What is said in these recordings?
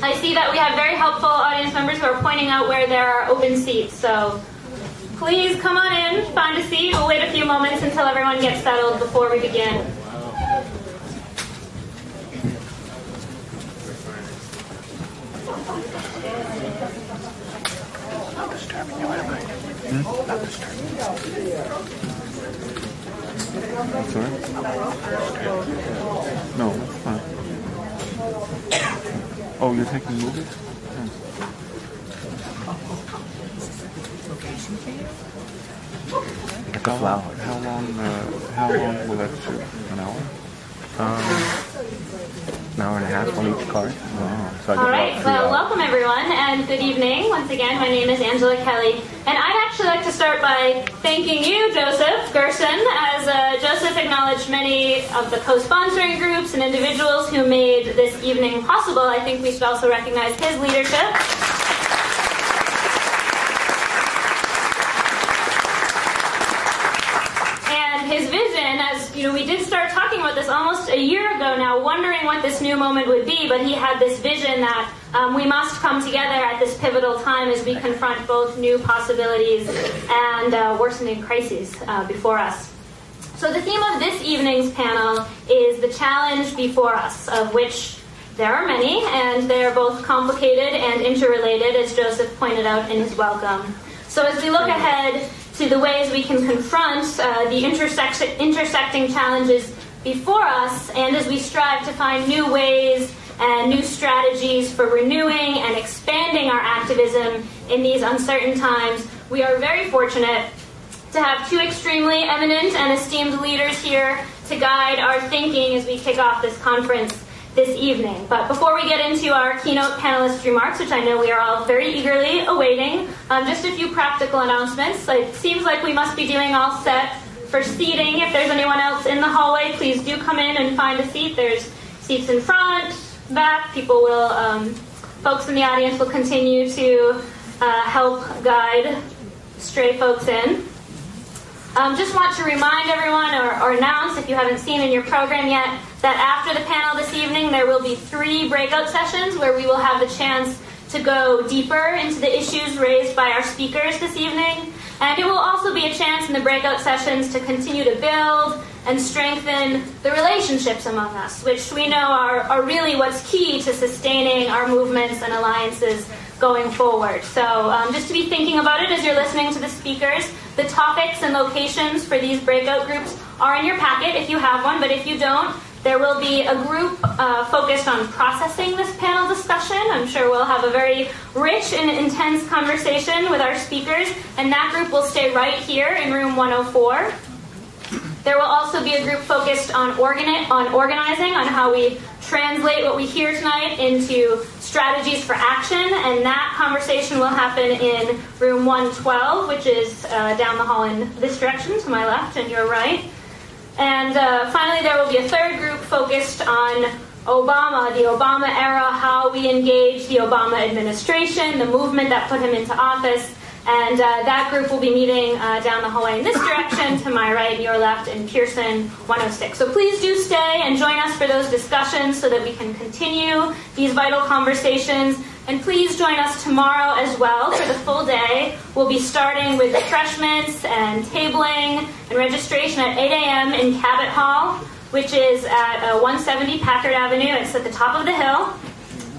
I see that we have very helpful audience members who are pointing out where there are open seats. So please come on in, find a seat. We'll wait a few moments until everyone gets settled before we begin. Not disturbing you, am I? Not disturbing you. Sorry? No, that's fine. Oh, you're taking movies? Like a flower. How long will that shoot? An hour? An hour and a half on each card. Wow. So All right, well, welcome everyone, and good evening. Once again, my name is Angela Kelly, and I'd actually like to start by thanking you, Joseph Gerson, as Joseph acknowledged many of the co-sponsoring groups and individuals who made this evening possible. I think we should also recognize his leadership. His vision, as you know, we did start talking about this almost a year ago now, wondering what this new moment would be, but he had this vision that we must come together at this pivotal time as we confront both new possibilities and worsening crises before us. So the theme of this evening's panel is the challenge before us, of which there are many, and they're both complicated and interrelated, as Joseph pointed out in his welcome. So as we look ahead to the ways we can confront the intersecting challenges before us, and as we strive to find new ways and new strategies for renewing and expanding our activism in these uncertain times, we are very fortunate to have two extremely eminent and esteemed leaders here to guide our thinking as we kick off this conference this evening. But before we get into our keynote panelist remarks, which I know we are all very eagerly awaiting, just a few practical announcements. It seems like we must be doing all set for seating. If there's anyone else in the hallway, please do come in and find a seat. There's seats in front, back. Folks in the audience will continue to help guide stray folks in. Just want to remind everyone or announce, if you haven't seen in your program yet, that after the panel this evening there will be 3 breakout sessions where we will have the chance to go deeper into the issues raised by our speakers this evening. And it will also be a chance in the breakout sessions to continue to build and strengthen the relationships among us, which we know are really what's key to sustaining our movements and alliances going forward. So just to be thinking about it as you're listening to the speakers, the topics and locations for these breakout groups are in your packet if you have one, but if you don't, there will be a group focused on processing this panel discussion. I'm sure we'll have a very rich and intense conversation with our speakers, and that group will stay right here in room 104. There will also be a group focused on organizing, on how we translate what we hear tonight into strategies for action, and that conversation will happen in room 112, which is down the hall in this direction, to my left and your right. And finally, there will be a third group focused on Obama, the Obama era, how we engage the Obama administration, the movement that put him into office. And that group will be meeting down the hallway in this direction, to my right and your left, in Pearson 106. So please do stay and join us for those discussions so that we can continue these vital conversations. And please join us tomorrow as well for the full day. We'll be starting with refreshments and tabling and registration at 8 a.m. in Cabot Hall, which is at 170 Packard Avenue. It's at the top of the hill.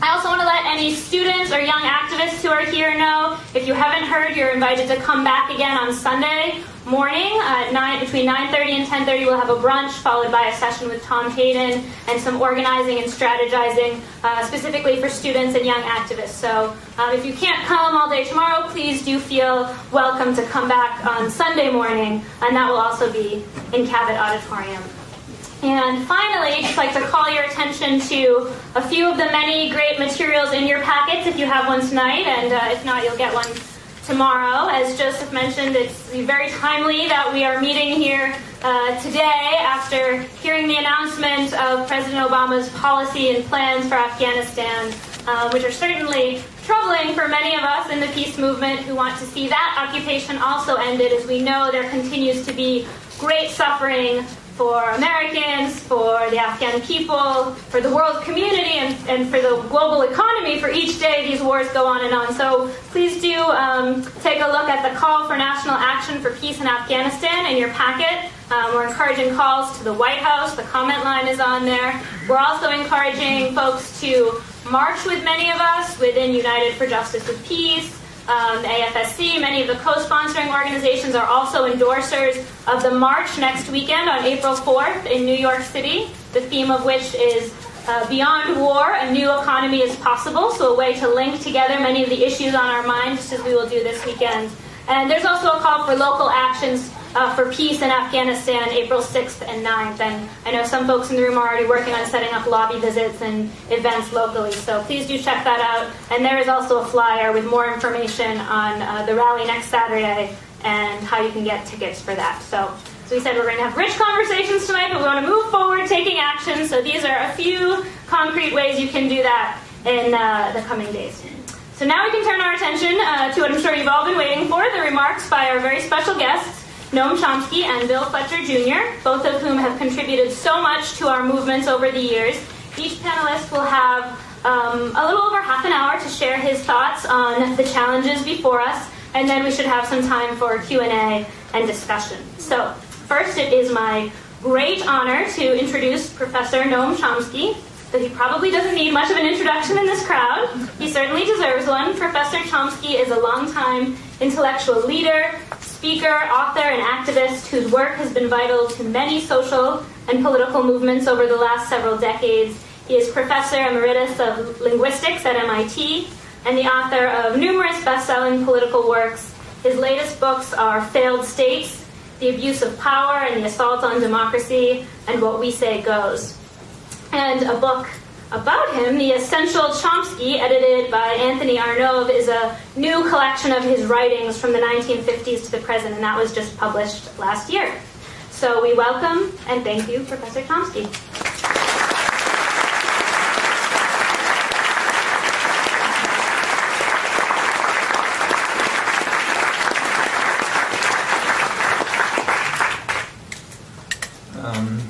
I also want to let any students or young activists who are here know, if you haven't heard, you're invited to come back again on Sunday morning between 9:30 and 10:30. We'll have a brunch followed by a session with Tom Hayden and some organizing and strategizing specifically for students and young activists. So if you can't come all day tomorrow, please do feel welcome to come back on Sunday morning, and that will also be in Cabot Auditorium. And finally, I'd just like to call your attention to a few of the many great materials in your packets if you have one tonight, and if not, you'll get one tomorrow. As Joseph mentioned, it's very timely that we are meeting here today after hearing the announcement of President Obama's policy and plans for Afghanistan, which are certainly troubling for many of us in the peace movement who want to see that occupation also ended, as we know there continues to be great suffering for Americans, for the Afghan people, for the world community, and for the global economy. For each day, these wars go on and on. So please do take a look at the call for national action for peace in Afghanistan in your packet. We're encouraging calls to the White House. The comment line is on there. We're also encouraging folks to march with many of us within United for Justice with Peace, the AFSC. Many of the co-sponsoring organizations are also endorsers of the march next weekend on April 4th in New York City, the theme of which is Beyond War, a New Economy is Possible, so a way to link together many of the issues on our mind, just as we will do this weekend. And there's also a call for local actions for peace in Afghanistan, April 6th and 9th. And I know some folks in the room are already working on setting up lobby visits and events locally, so please do check that out. And there is also a flyer with more information on the rally next Saturday and how you can get tickets for that. So as we said, we're going to have rich conversations tonight, but we want to move forward, taking action. So these are a few concrete ways you can do that in the coming days. So now we can turn our attention to what I'm sure you've all been waiting for, the remarks by our very special guests, Noam Chomsky and Bill Fletcher Jr., both of whom have contributed so much to our movements over the years. Each panelist will have a little over half an hour to share his thoughts on the challenges before us, and then we should have some time for Q&A and discussion. So first, it is my great honor to introduce Professor Noam Chomsky. Though he probably doesn't need much of an introduction in this crowd, he certainly deserves one. Professor Chomsky is a longtime intellectual leader, speaker, author, and activist whose work has been vital to many social and political movements over the last several decades. He is Professor Emeritus of Linguistics at MIT and the author of numerous best-selling political works. His latest books are Failed States, The Abuse of Power and the Assault on Democracy, and What We Say Goes. And a book about him, The Essential Chomsky, edited by Anthony Arnove, is a new collection of his writings from the 1950s to the present, and that was just published last year. So we welcome and thank you, Professor Chomsky.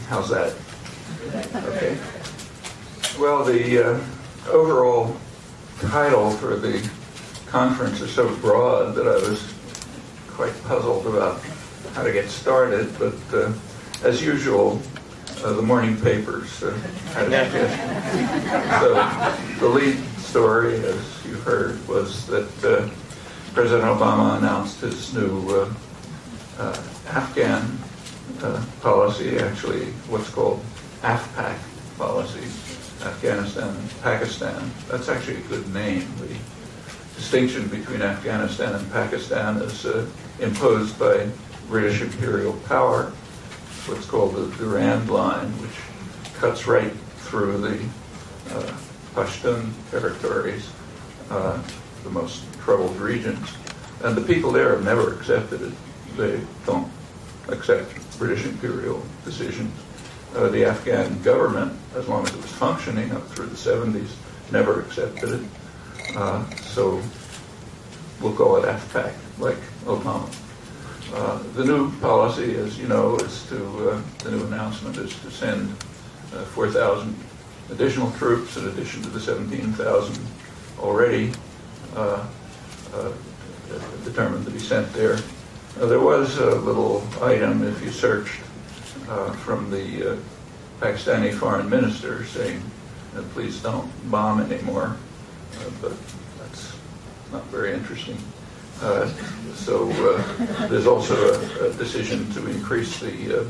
How's that? Okay. Well, the overall title for the conference is so broad that I was quite puzzled about how to get started, but as usual, the morning papers had a fit. So the lead story, as you heard, was that President Obama announced his new Afghan policy, actually what's called AFPAC policy, Afghanistan and Pakistan. That's actually a good name. The distinction between Afghanistan and Pakistan is imposed by British imperial power, what's called the Durand Line, which cuts right through the Pashtun territories, the most troubled regions. And the people there have never accepted it. They don't accept British imperial decisions. The Afghan government, as long as it was functioning up through the 70s, never accepted it. So we'll call it AFPAC, like Obama. The new policy, as you know, is to, the new announcement is to send 4,000 additional troops in addition to the 17,000 already determined to be sent there. There was a little item, if you searched, from the Pakistani foreign minister saying, please don't bomb anymore, but that's not very interesting. So there's also a decision to increase the